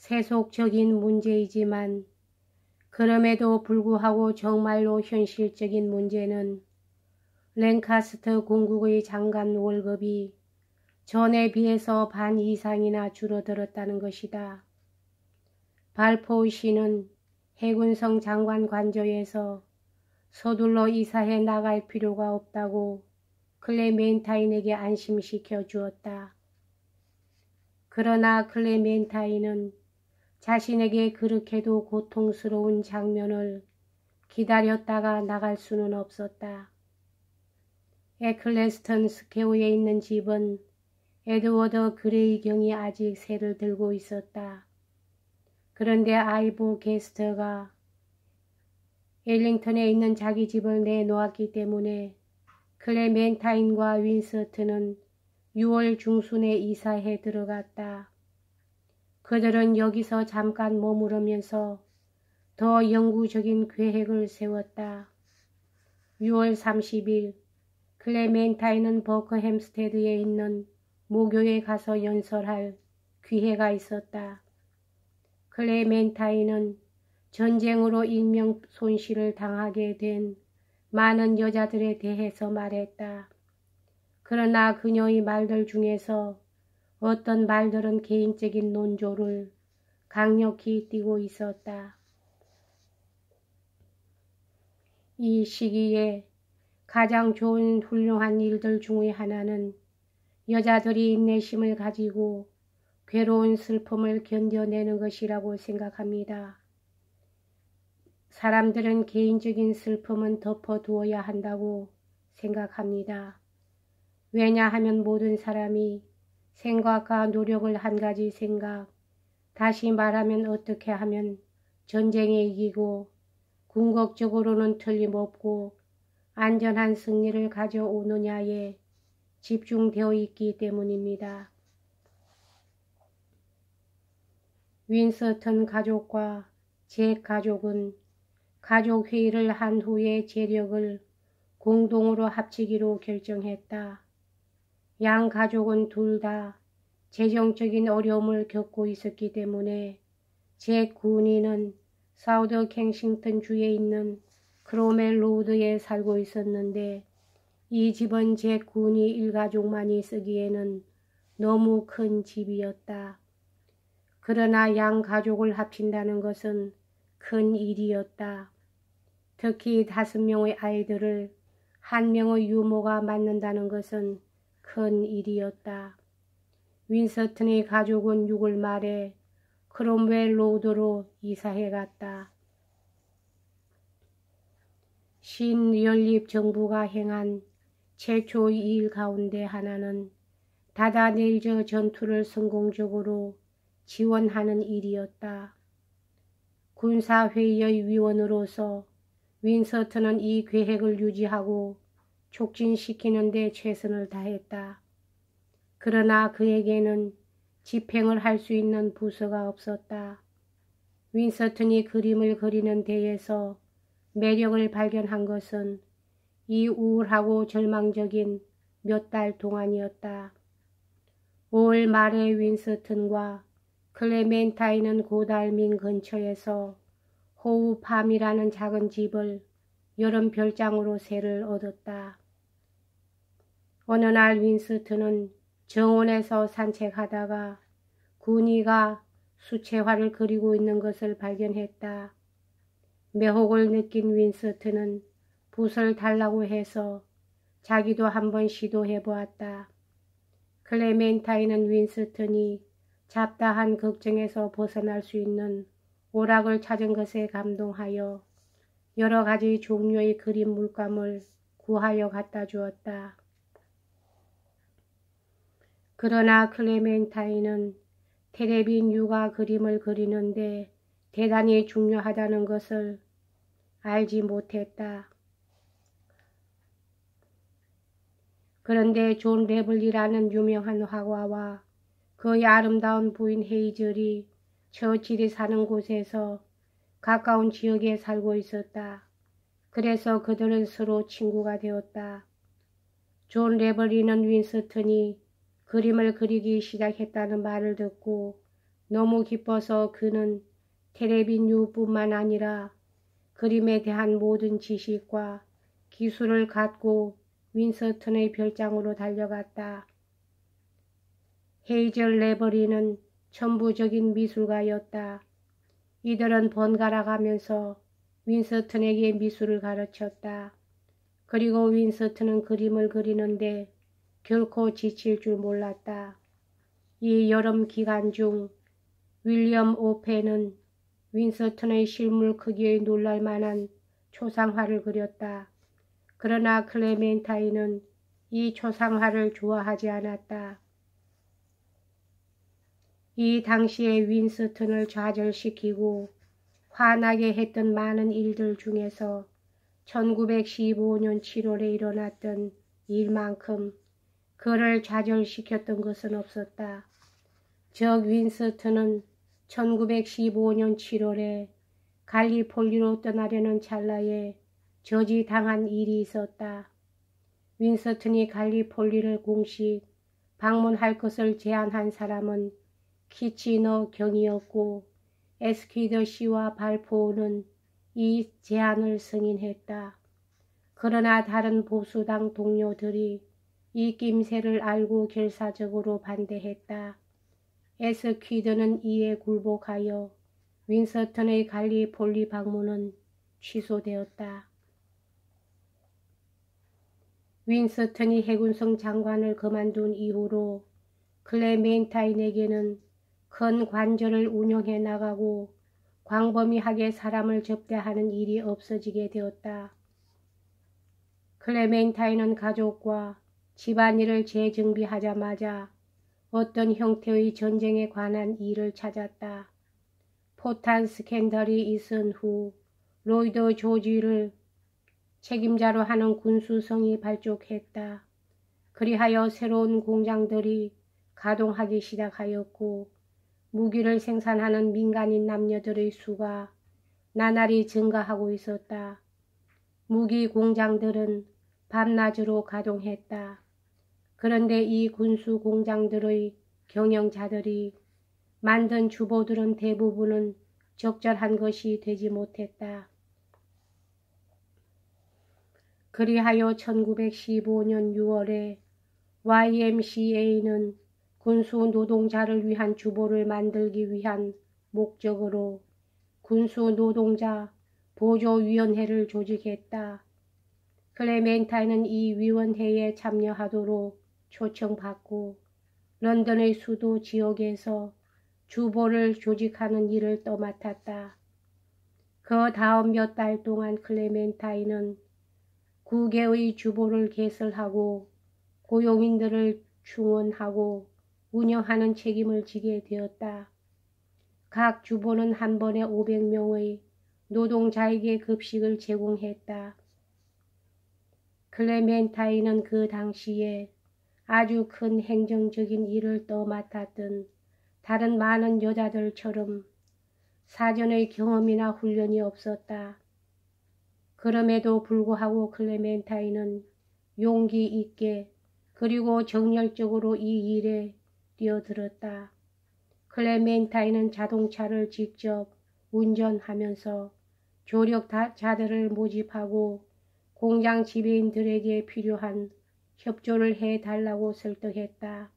세속적인 문제이지만 그럼에도 불구하고 정말로 현실적인 문제는 랭카스터 공국의 장관 월급이 전에 비해서 반 이상이나 줄어들었다는 것이다. 발포시는 해군성 장관 관저에서 서둘러 이사해 나갈 필요가 없다고 클레멘타인에게 안심시켜 주었다. 그러나 클레멘타인은 자신에게 그렇게도 고통스러운 장면을 기다렸다가 나갈 수는 없었다. 에클레스턴 스퀘어에 있는 집은 에드워드 그레이 경이 아직 새를 들고 있었다. 그런데 아이보 게스터가 엘링턴에 있는 자기 집을 내놓았기 때문에 클레멘타인과 윈스턴은 6월 중순에 이사해 들어갔다. 그들은 여기서 잠깐 머무르면서 더 영구적인 계획을 세웠다. 6월 30일 클레멘타인은 버크햄스테드에 있는 모교에 가서 연설할 기회가 있었다. 클레멘타인은 전쟁으로 인명 손실을 당하게 된 많은 여자들에 대해서 말했다. 그러나 그녀의 말들 중에서 어떤 말들은 개인적인 논조를 강력히 띠고 있었다. 이 시기에 가장 좋은 훌륭한 일들 중의 하나는 여자들이 인내심을 가지고 괴로운 슬픔을 견뎌내는 것이라고 생각합니다. 사람들은 개인적인 슬픔은 덮어두어야 한다고 생각합니다. 왜냐하면 모든 사람이 생각과 노력을 한 가지 생각, 다시 말하면 어떻게 하면 전쟁에 이기고 궁극적으로는 틀림없고 안전한 승리를 가져오느냐에 집중되어 있기 때문입니다. 윈스턴 가족과 잭 가족은 가족회의를 한 후에 재력을 공동으로 합치기로 결정했다. 양 가족은 둘 다 재정적인 어려움을 겪고 있었기 때문에 잭 군인은 사우드 켄싱턴 주에 있는 크로멜 로드에 살고 있었는데 이 집은 잭 군이 일가족만이 쓰기에는 너무 큰 집이었다. 그러나 양 가족을 합친다는 것은 큰 일이었다. 특히 5명의 아이들을 1명의 유모가 맡는다는 것은 큰 일이었다. 윈스턴의 가족은 6월 말에 크롬웰 로드로 이사해 갔다. 신연립 정부가 행한 최초의 일 가운데 하나는 다다넬저 전투를 성공적으로 지원하는 일이었다. 군사회의의 위원으로서 윈스턴은 이 계획을 유지하고 촉진시키는 데 최선을 다했다. 그러나 그에게는 집행을 할 수 있는 부서가 없었다. 윈스턴이 그림을 그리는 데에서 매력을 발견한 것은 이 우울하고 절망적인 몇 달 동안이었다. 5월 말에 윈스턴과 클레멘타인은 고달민 근처에서 호우팜이라는 작은 집을 여름 별장으로 새를 얻었다. 어느 날 윈스턴은 정원에서 산책하다가 군이가 수채화를 그리고 있는 것을 발견했다. 매혹을 느낀 윈스턴은 붓을 달라고 해서 자기도 한번 시도해 보았다. 클레멘타인은 윈스턴이 잡다한 걱정에서 벗어날 수 있는 오락을 찾은 것에 감동하여 여러 가지 종류의 그림 물감을 구하여 갖다 주었다. 그러나 클레멘타인은 테레빈 유가 그림을 그리는데 대단히 중요하다는 것을 알지 못했다. 그런데 존 레블리라는 유명한 화가와 그의 아름다운 부인 헤이즐이 처칠이 사는 곳에서 가까운 지역에 살고 있었다. 그래서 그들은 서로 친구가 되었다. 존 레블리는 윈스턴이 그림을 그리기 시작했다는 말을 듣고 너무 기뻐서 그는 텔레비뉴뿐만 아니라 그림에 대한 모든 지식과 기술을 갖고 윈스턴의 별장으로 달려갔다. 헤이즐 레버리는 천부적인 미술가였다. 이들은 번갈아 가면서 윈스턴에게 미술을 가르쳤다. 그리고 윈스턴은 그림을 그리는데 결코 지칠 줄 몰랐다. 이 여름 기간 중 윌리엄 오펜은 윈스턴의 실물 크기에 놀랄 만한 초상화를 그렸다. 그러나 클레멘타인은 이 초상화를 좋아하지 않았다. 이 당시에 윈스턴을 좌절시키고 화나게 했던 많은 일들 중에서 1915년 7월에 일어났던 일만큼 그를 좌절시켰던 것은 없었다. 즉 윈스턴은 1915년 7월에 갈리폴리로 떠나려는 찰나에 저지당한 일이 있었다. 윈스턴이 갈리폴리를 공식 방문할 것을 제안한 사람은 키치너 경이었고 에스퀴더 씨와 발포는 이 제안을 승인했다. 그러나 다른 보수당 동료들이 이 낌새를 알고 결사적으로 반대했다. 에스퀴더는 이에 굴복하여 윈스턴의 갈리폴리 방문은 취소되었다. 윈스턴이 해군성 장관을 그만둔 이후로 클레멘타인에게는 큰 관절을 운영해 나가고 광범위하게 사람을 접대하는 일이 없어지게 되었다. 클레멘타인은 가족과 집안일을 재정비하자마자 어떤 형태의 전쟁에 관한 일을 찾았다. 포탄 스캔들이 있은 후 로이드 조지를 책임자로 하는 군수성이 발족했다. 그리하여 새로운 공장들이 가동하기 시작하였고 무기를 생산하는 민간인 남녀들의 수가 나날이 증가하고 있었다. 무기 공장들은 밤낮으로 가동했다. 그런데 이 군수 공장들의 경영자들이 만든 주보들은 대부분은 적절한 것이 되지 못했다. 그리하여 1915년 6월에 YMCA는 군수 노동자를 위한 주보를 만들기 위한 목적으로 군수 노동자 보조위원회를 조직했다. 클레멘타인은 이 위원회에 참여하도록 초청받고 런던의 수도 지역에서 주보를 조직하는 일을 떠맡았다. 그 다음 몇 달 동안 클레멘타인은 9개의 주보를 개설하고 고용인들을 충원하고 운영하는 책임을 지게 되었다. 각 주보는 한 번에 500명의 노동자에게 급식을 제공했다. 클레멘타인은 그 당시에 아주 큰 행정적인 일을 떠맡았던 다른 많은 여자들처럼 사전의 경험이나 훈련이 없었다. 그럼에도 불구하고 클레멘타인은 용기 있게 그리고 정열적으로 이 일에 뛰어들었다. 클레멘타인은 자동차를 직접 운전하면서 조력자들을 모집하고 공장 지배인들에게 필요한 협조를 해달라고 설득했다.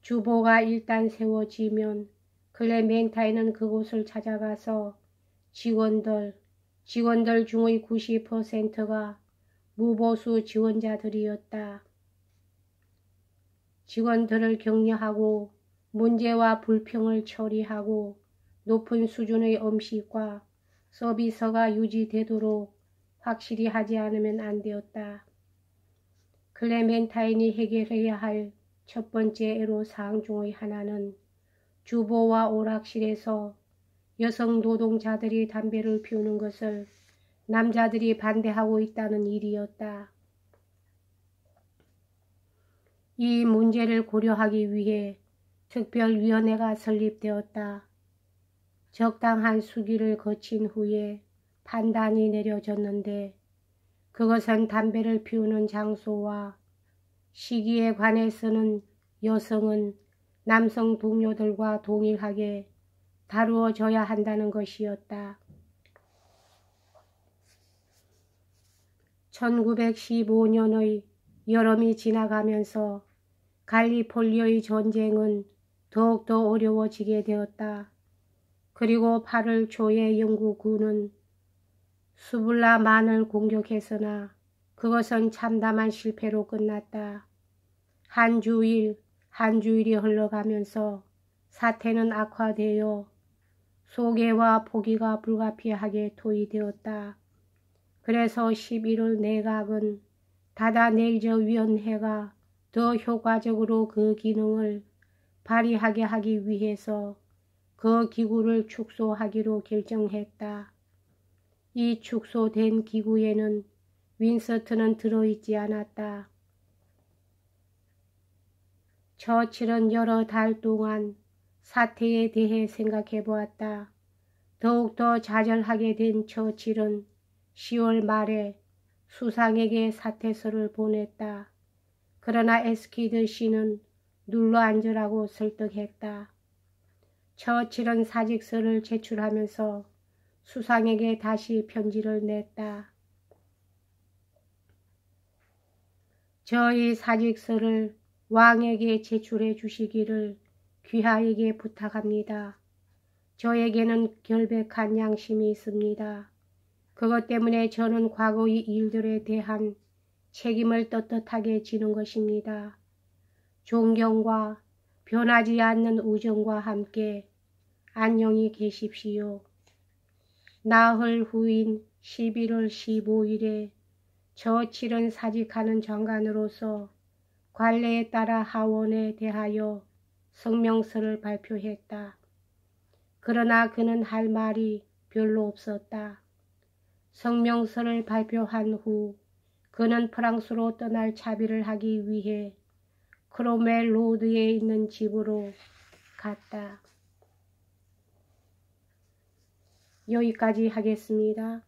주보가 일단 세워지면 클레멘타인은 그곳을 찾아가서 직원들 중의 90%가 무보수 지원자들이었다. 직원들을 격려하고 문제와 불평을 처리하고 높은 수준의 음식과 서비스가 유지되도록 확실히 하지 않으면 안 되었다. 클레멘타인이 해결해야 할 첫 번째 애로사항 중의 하나는 주보와 오락실에서 여성 노동자들이 담배를 피우는 것을 남자들이 반대하고 있다는 일이었다. 이 문제를 고려하기 위해 특별위원회가 설립되었다. 적당한 수기를 거친 후에 판단이 내려졌는데 그것은 담배를 피우는 장소와 시기에 관해서는 여성은 남성 동료들과 동일하게 다루어져야 한다는 것이었다. 1915년의 여름이 지나가면서 갈리폴리의 전쟁은 더욱더 어려워지게 되었다. 그리고 8월 초에 영국군은 수블라만을 공격했으나 그것은 참담한 실패로 끝났다. 한 주일이 흘러가면서 사태는 악화되어 소개와 포기가 불가피하게 토의되었다. 그래서 11월 내각은 다다네이저위원회가 더 효과적으로 그 기능을 발휘하게 하기 위해서 그 기구를 축소하기로 결정했다. 이 축소된 기구에는 윈스턴은 들어있지 않았다. 처칠은 여러 달 동안 사태에 대해 생각해 보았다. 더욱더 좌절하게 된 처칠은 10월 말에 수상에게 사퇴서를 보냈다. 그러나 에스키드 씨는 눌러앉으라고 설득했다. 처칠은 사직서를 제출하면서 수상에게 다시 편지를 냈다. 저희 사직서를 왕에게 제출해 주시기를 귀하에게 부탁합니다. 저에게는 결백한 양심이 있습니다. 그것 때문에 저는 과거의 일들에 대한 책임을 떳떳하게 지는 것입니다. 존경과 변하지 않는 우정과 함께 안녕히 계십시오. 나흘 후인 11월 15일에 처칠은 사직하는 장관으로서 관례에 따라 하원에 대하여 성명서를 발표했다. 그러나 그는 할 말이 별로 없었다. 성명서를 발표한 후 그는 프랑스로 떠날 차비를 하기 위해 크로멜 로드에 있는 집으로 갔다. 여기까지 하겠습니다.